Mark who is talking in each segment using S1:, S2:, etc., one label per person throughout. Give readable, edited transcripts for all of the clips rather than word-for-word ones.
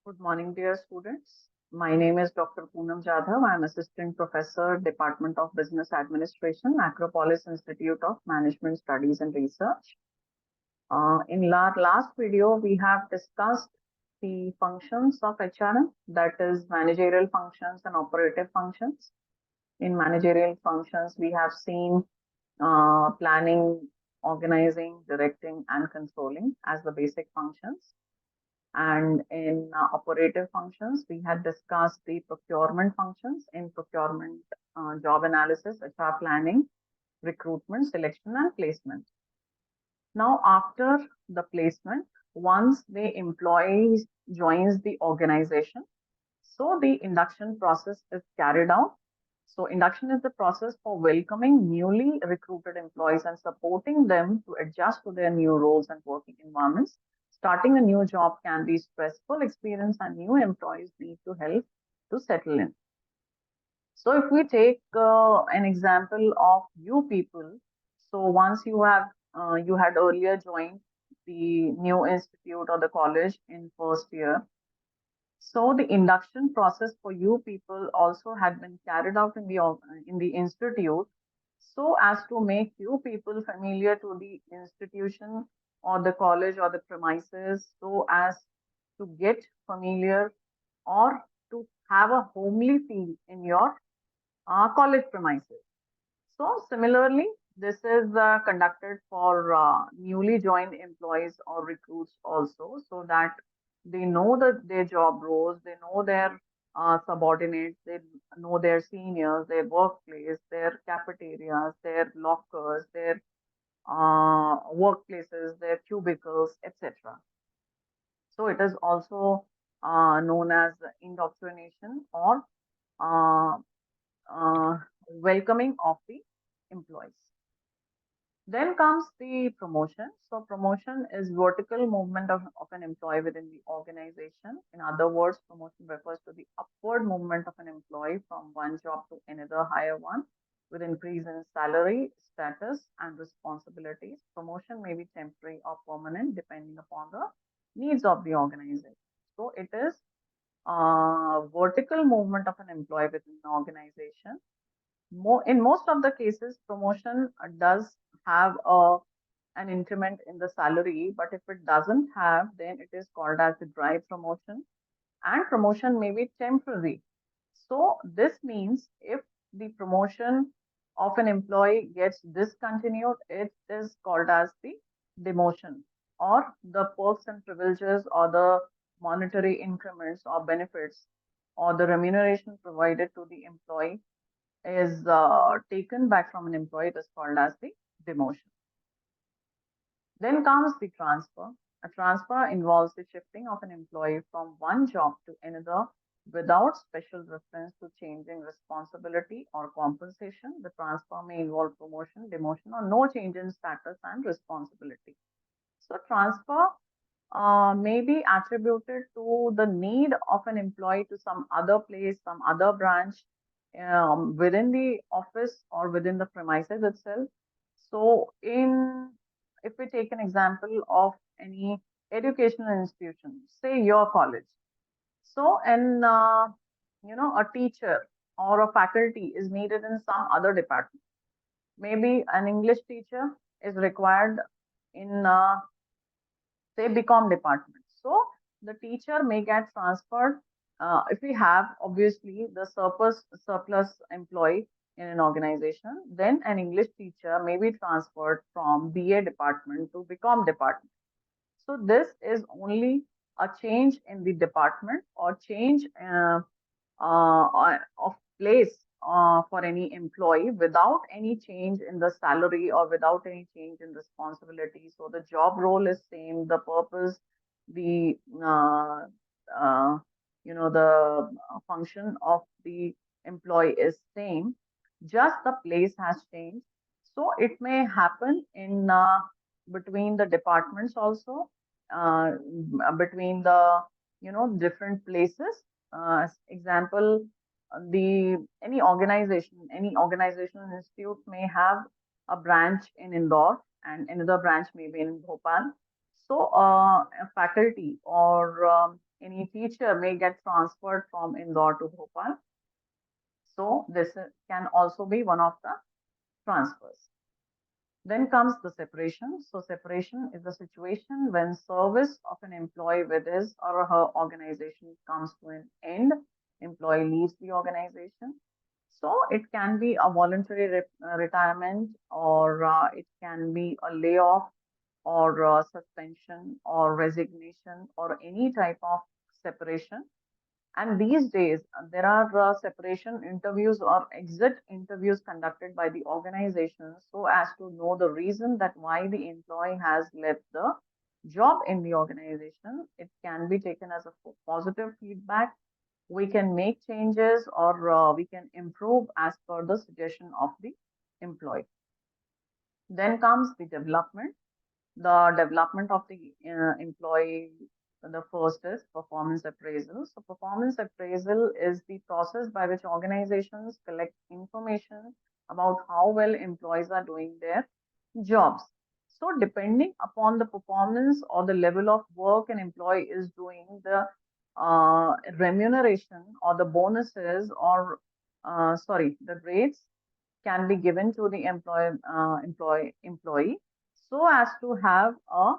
S1: Good morning, dear students. My name is Dr. Poonam Jadhav. I am Assistant Professor, Department of Business Administration, Acropolis Institute of Management Studies and Research. In our last video, we have discussed the functions of HRM, that is managerial functions and operative functions. In managerial functions, we have seen planning, organizing, directing, and controlling as the basic functions. And in operative functions, we had discussed the procurement functions in procurement, job analysis, HR planning, recruitment, selection, and placement. Now, after the placement, once the employee joins the organization, so the induction process is carried out. So induction is the process for welcoming newly recruited employees and supporting them to adjust to their new roles and working environments. Starting a new job can be stressful experience and new employees need to help to settle in. So if we take an example of you people, so once you had earlier joined the new institute or the college in first year, so the induction process for you people also had been carried out in the institute, so as to make you people familiar to the institution or the college or the premises, so as to get familiar or to have a homely feel in your college premises. So similarly, this is conducted for newly joined employees or recruits also, so that they know that their job roles, they know their subordinates, they know their seniors, their workplace, their cafeterias, their lockers, their workplaces, their cubicles, etc. So it is also known as indoctrination or uh, welcoming of the employees. Then comes the promotion. So promotion is vertical movement of an employee within the organization. In other words, promotion refers to the upward movement of an employee from one job to another higher one with increase in salary, status, and responsibilities. Promotion may be temporary or permanent depending upon the needs of the organization. So it is vertical movement of an employee within the organization. In most of the cases, promotion does have an increment in the salary, but if it doesn't have, then it is called as the drive promotion, and promotion may be temporary. So this means if the promotion of an employee gets discontinued, it is called as the demotion, or the perks and privileges or the monetary increments or benefits or the remuneration provided to the employee is taken back from an employee. It is called as the demotion. Then comes the transfer. A transfer involves the shifting of an employee from one job to another without special reference to changing responsibility or compensation. The transfer may involve promotion, demotion, or no change in status and responsibility. So, transfer may be attributed to the need of an employee to some other place, some other branch within the office or within the premises itself. So, in if we take an example of any educational institution, say your college. So, a teacher or a faculty is needed in some other department. Maybe an English teacher is required in say BCom department. So the teacher may get transferred if we have obviously the surplus employee in an organization, then an English teacher may be transferred from BA department to BCom department. So this is only a change in the department or change of place for any employee without any change in the salary or without any change in responsibility. So the job role is same, the purpose, the uh, the function of the employee is same. Just the place has changed. So it may happen in between the departments also, between the different places. Example, the any organizational institute may have a branch in Indore and another branch maybe in Bhopal. So, a faculty or any teacher may get transferred from Indore to Bhopal. So, can also be one of the transfers. Then comes the separation. So, separation is the situation when service of an employee with his or her organization comes to an end. Employee leaves the organization. So, it can be a voluntary retirement, or it can be a layoff, or suspension, or resignation, or any type of separation. And these days, there are separation interviews or exit interviews conducted by the organization so as to know the reason that why the employee has left the job in the organization. It can be taken as a positive feedback. We can make changes, or we can improve as per the suggestion of the employee. Then comes the development of the employee. The first is performance appraisal. So performance appraisal is the process by which organizations collect information about how well employees are doing their jobs. So depending upon the performance or the level of work an employee is doing, the remuneration or the bonuses, or sorry, the grades can be given to the employee so as to have a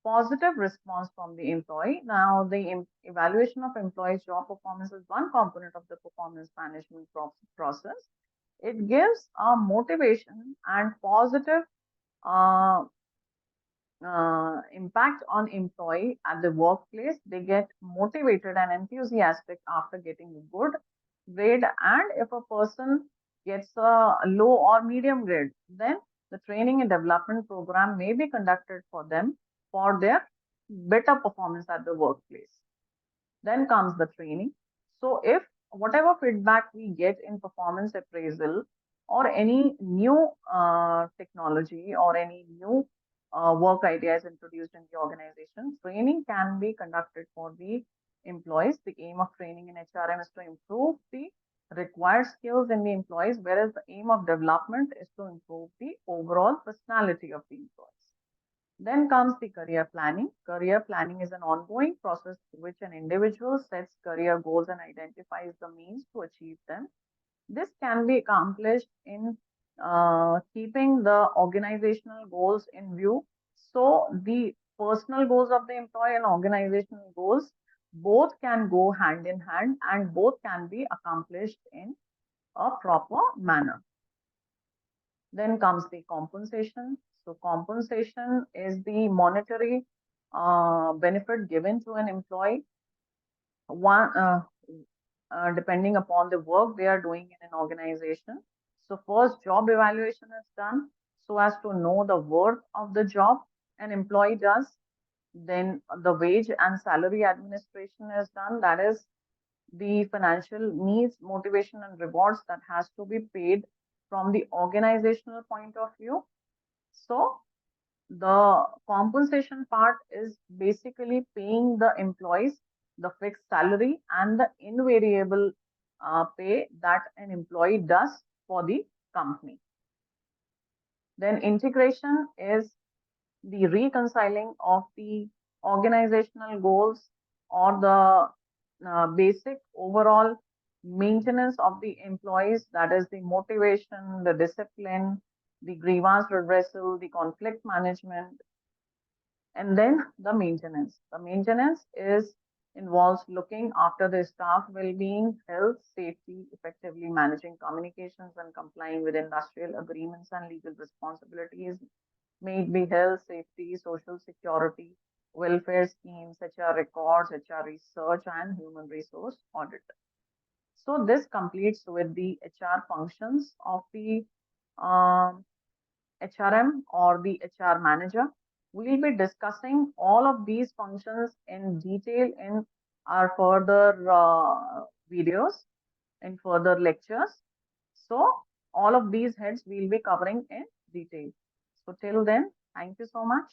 S1: positive response from the employee. Now, the evaluation of employees' job performance is one component of the performance management process. It gives a motivation and positive uh, impact on employee at the workplace. They get motivated and enthusiastic after getting a good grade. And if a person gets a low or medium grade, then the training and development program may be conducted for them for their better performance at the workplace. Then comes the training. So if whatever feedback we get in performance appraisal, or any new technology, or any new work ideas introduced in the organization, training can be conducted for the employees. The aim of training in HRM is to improve the required skills in the employees, whereas the aim of development is to improve the overall personality of the employees. Then comes the career planning. Career planning is an ongoing process through which an individual sets career goals and identifies the means to achieve them. This can be accomplished in keeping the organizational goals in view. So, the personal goals of the employee and organizational goals both can go hand in hand, and both can be accomplished in a proper manner. Then comes the compensation. So, compensation is the monetary benefit given to an employee, one depending upon the work they are doing in an organization. So, first job evaluation is done so as to know the worth of the job an employee does. Then the wage and salary administration is done. That is the financial needs, motivation, and rewards that has to be paid from the organizational point of view. So, the compensation part is basically paying the employees the fixed salary and the invariable pay that an employee does for the company. Then integration is the reconciling of the organizational goals, or the basic overall maintenance of the employees, that is the motivation, the discipline, the grievance redressal, the conflict management, and then the maintenance. The maintenance is involves looking after the staff well-being, health, safety, effectively managing communications, and complying with industrial agreements and legal responsibilities. May it be health, safety, social security, welfare schemes, HR records, HR research, and human resource audit. So this completes with the HR functions of the um, HRM or the HR manager. We'll be discussing all of these functions in detail in our further videos, in further lectures. So all of these heads we'll be covering in detail. So till then, thank you so much.